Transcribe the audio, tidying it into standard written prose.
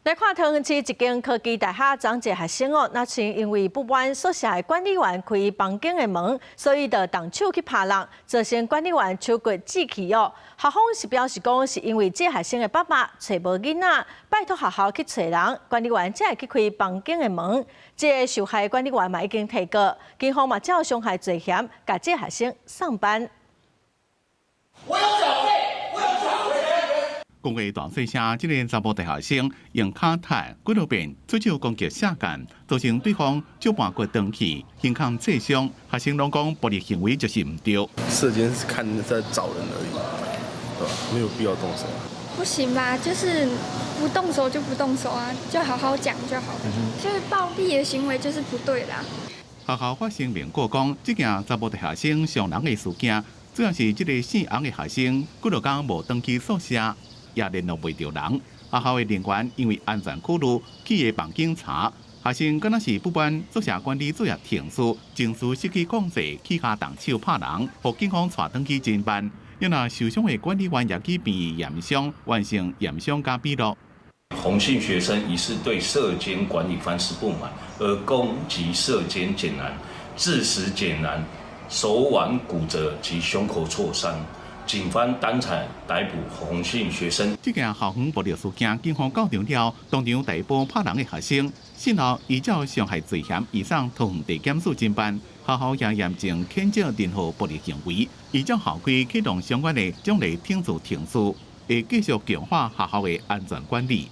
来看桃园市一间科技大厦，长一个学生哦，那是因为不满宿舍的管理员开房间的门，所以就动手去拍人，造成管理员手骨锯去哦。校方是表示讲，是因为这学生的爸爸找无囡仔，拜托学校去找人，管理员才会去开房间的门。这个受害管理员嘛已经提告，警方嘛照伤害罪嫌，甲这学生上班。我有缴费，我有缴费。讲话大细声，这个查甫大学生用脚踏几多遍出手攻击舍监，造成对方就半骨断气，胸腔挫伤。学生拢讲暴力行为就是唔对。射监是看在找人而已，对吧？没有必要动手。不行吧？就是不动手就不动手啊，就好好讲就好。就是暴力的行为就是不对的。学校发声明过讲，这件查甫大学生伤人的事件，主要是这个姓洪的学生几多天无登记宿舍。也联络袂到人，学校的人员因为安全考虑，去个房警查。学生敢若是不满宿舍管理作业停书，情绪失去控制，起下动手拍人，互警方带登去侦办。因那受伤的管理员也去病院验伤，完成验伤加笔录。洪姓学生疑似对舍监管理方式不满，而攻击舍监简男，致使简男手腕骨折及胸口挫伤。警方当场逮捕洪姓学生。这件校园暴力事件，警方到场了，当场逮捕拍人的学生。事后依照伤害罪嫌，移送桃园地检署侦办。学校也严正谴责任何暴力行为，依照校规启动相关的奖励停职停书，会继续强化学校的安全管理。